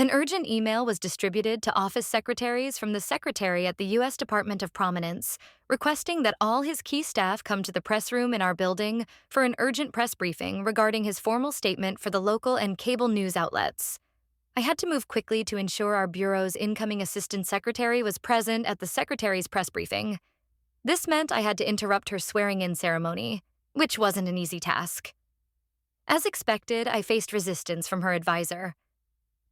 An urgent email was distributed to office secretaries from the Secretary at the U.S. Department of Prominence, requesting that all his key staff come to the press room in our building for an urgent press briefing regarding his formal statement for the local and cable news outlets. I had to move quickly to ensure our bureau's incoming assistant secretary was present at the secretary's press briefing. This meant I had to interrupt her swearing-in ceremony, which wasn't an easy task. As expected, I faced resistance from her advisor.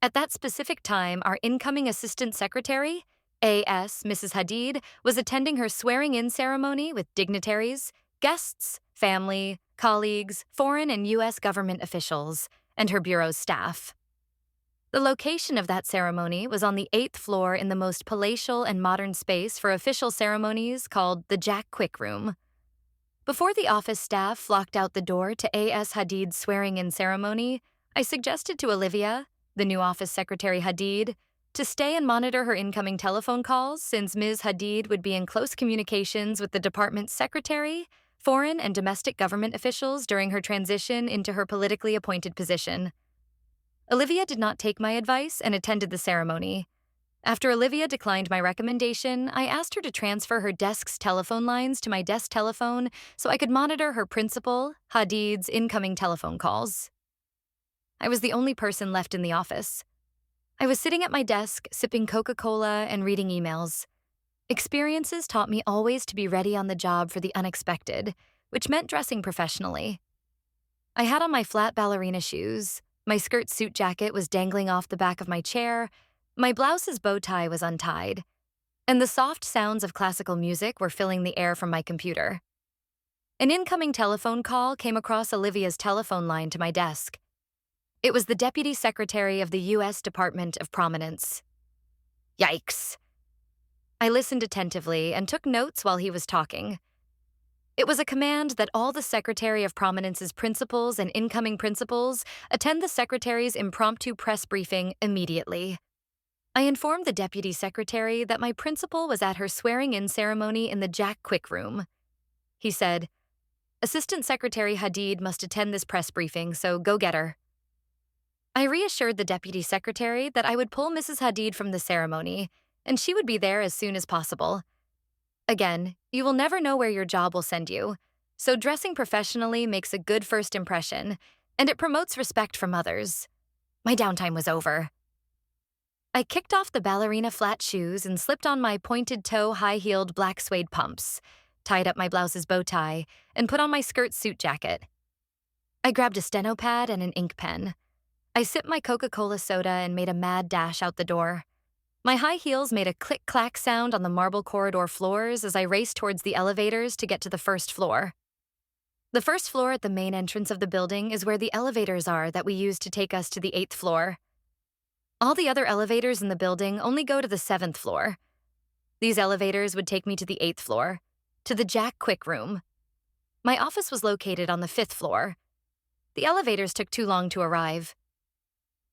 At that specific time, our incoming assistant secretary, AS Mrs. Hadid, was attending her swearing-in ceremony with dignitaries, guests, family, colleagues, foreign and U.S. government officials, and her bureau's staff. The location of that ceremony was on the 8th floor in the most palatial and modern space for official ceremonies called the Jack Quick Room. Before the office staff flocked out the door to A.S. Hadid's swearing-in ceremony, I suggested to Olivia, the new office secretary Hadid, to stay and monitor her incoming telephone calls since Ms. Hadid would be in close communications with the department's secretary, foreign and domestic government officials during her transition into her politically appointed position. Olivia did not take my advice and attended the ceremony. After Olivia declined my recommendation, I asked her to transfer her desk's telephone lines to my desk telephone so I could monitor her principal, Hadid's, incoming telephone calls. I was the only person left in the office. I was sitting at my desk, sipping Coca-Cola and reading emails. Experiences taught me always to be ready on the job for the unexpected, which meant dressing professionally. I had on my flat ballerina shoes, my skirt suit jacket was dangling off the back of my chair, my blouse's bow tie was untied, and the soft sounds of classical music were filling the air from my computer. An incoming telephone call came across Olivia's telephone line to my desk. It was the Deputy Secretary of the U.S. Department of Prominence. Yikes. I listened attentively and took notes while he was talking. It was a command that all the Secretary of Prominence's principals and incoming principals attend the Secretary's impromptu press briefing immediately. I informed the Deputy Secretary that my principal was at her swearing-in ceremony in the Jack Quick Room. He said, "Assistant Secretary Hadid must attend this press briefing, so go get her." I reassured the Deputy Secretary that I would pull Mrs. Hadid from the ceremony, and she would be there as soon as possible. Again, you will never know where your job will send you, so dressing professionally makes a good first impression, and it promotes respect from others. My downtime was over. I kicked off the ballerina flat shoes and slipped on my pointed-toe, high-heeled black suede pumps, tied up my blouse's bow tie, and put on my skirt suit jacket. I grabbed a steno pad and an ink pen. I sipped my Coca-Cola soda and made a mad dash out the door. My high heels made a click-clack sound on the marble corridor floors as I raced towards the elevators to get to the first floor. The first floor at the main entrance of the building is where the elevators are that we use to take us to the 8th floor. All the other elevators in the building only go to the 7th floor. These elevators would take me to the 8th floor, to the Jack Quick Room. My office was located on the 5th floor. The elevators took too long to arrive.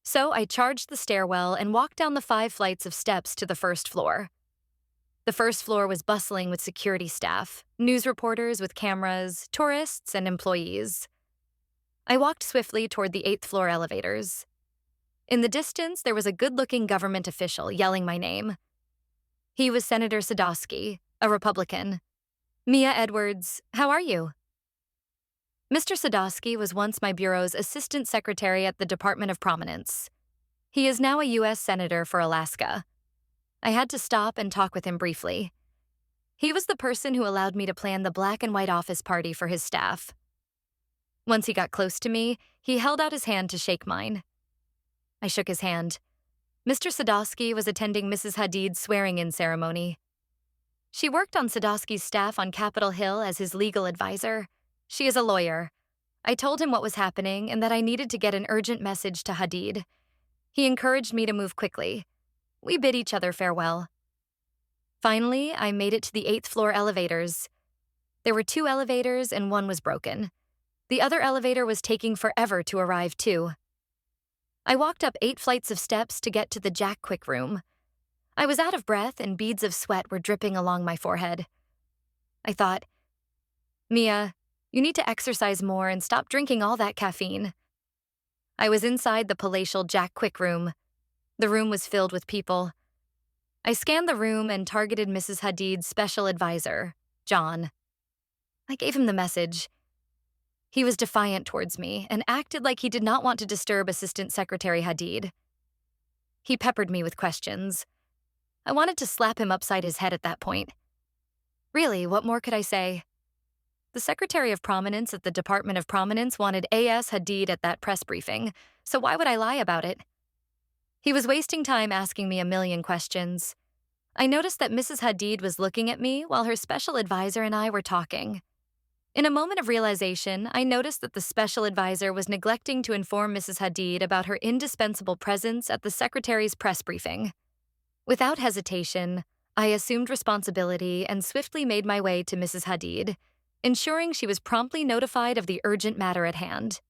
So I charged the stairwell and walked down the 5 flights of steps to the first floor. The first floor was bustling with security staff, news reporters with cameras, tourists, and employees. I walked swiftly toward the 8th floor elevators. In the distance, there was a good-looking government official yelling my name. He was Senator Sadowski, a Republican. "Mia Edwards, how are you?" Mr. Sadowski was once my bureau's assistant secretary at the Department of Prominence. He is now a U.S. Senator for Alaska. I had to stop and talk with him briefly. He was the person who allowed me to plan the black and white office party for his staff. Once he got close to me, he held out his hand to shake mine. I shook his hand. Mr. Sadowski was attending Mrs. Hadid's swearing-in ceremony. She worked on Sadowski's staff on Capitol Hill as his legal advisor. She is a lawyer. I told him what was happening and that I needed to get an urgent message to Hadid. He encouraged me to move quickly. We bid each other farewell. Finally, I made it to the 8th floor elevators. There were 2 elevators and one was broken. The other elevator was taking forever to arrive, too. I walked up 8 flights of steps to get to the Jack Quick Room. I was out of breath and beads of sweat were dripping along my forehead. I thought, "Mia, you need to exercise more and stop drinking all that caffeine." I was inside the palatial Jack Quick Room. The room was filled with people. I scanned the room and targeted Mrs. Hadid's special advisor, John. I gave him the message. He was defiant towards me and acted like he did not want to disturb Assistant Secretary Hadid. He peppered me with questions. I wanted to slap him upside his head at that point. Really, what more could I say? The Secretary of Prominence at the Department of Prominence wanted A.S. Hadid at that press briefing, so why would I lie about it? He was wasting time asking me a million questions. I noticed that Mrs. Hadid was looking at me while her special advisor and I were talking. In a moment of realization, I noticed that the special advisor was neglecting to inform Mrs. Hadid about her indispensable presence at the Secretary's press briefing. Without hesitation, I assumed responsibility and swiftly made my way to Mrs. Hadid, ensuring she was promptly notified of the urgent matter at hand.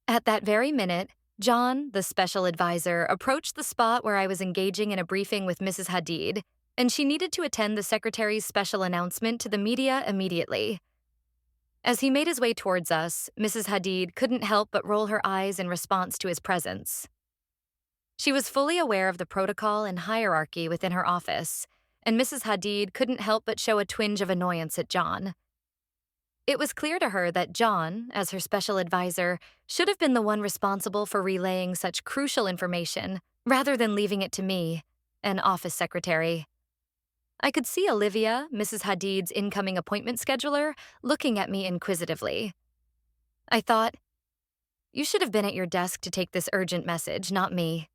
At that very minute, John, the special advisor, approached the spot where I was engaging in a briefing with Mrs. Hadid, and she needed to attend the Secretary's special announcement to the media immediately. As he made his way towards us, Mrs. Hadid couldn't help but roll her eyes in response to his presence. She was fully aware of the protocol and hierarchy within her office, and Mrs. Hadid couldn't help but show a twinge of annoyance at John. It was clear to her that John, as her special advisor, should have been the one responsible for relaying such crucial information, rather than leaving it to me, an office secretary. I could see Olivia, Mrs. Hadid's incoming appointment scheduler, looking at me inquisitively. I thought, you should have been at your desk to take this urgent message, not me.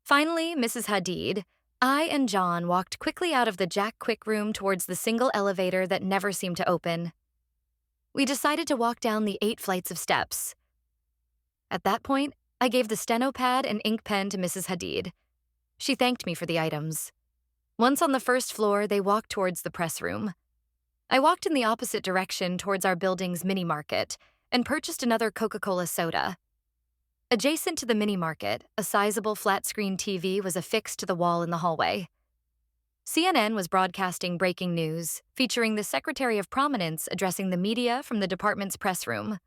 Finally, Mrs. Hadid, I and John walked quickly out of the Jack Quick room towards the single elevator that never seemed to open. We decided to walk down the 8 flights of steps. At that point, I gave the steno pad and ink pen to Mrs. Hadid. She thanked me for the items. Once on the first floor, they walked towards the press room. I walked in the opposite direction towards our building's mini-market and purchased another Coca-Cola soda. Adjacent to the mini-market, a sizable flat-screen TV was affixed to the wall in the hallway. CNN was broadcasting breaking news, featuring the Secretary of Prominence addressing the media from the department's press room.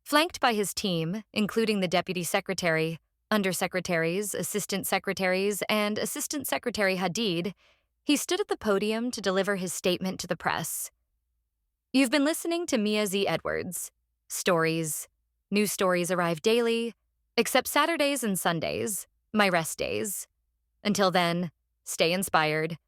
Flanked by his team, including the Deputy Secretary, Undersecretaries, Assistant Secretaries, and Assistant Secretary Hadid, he stood at the podium to deliver his statement to the press. You've been listening to Mia Z. Edwards. Stories. New stories arrive daily, except Saturdays and Sundays, my rest days. Until then, stay inspired.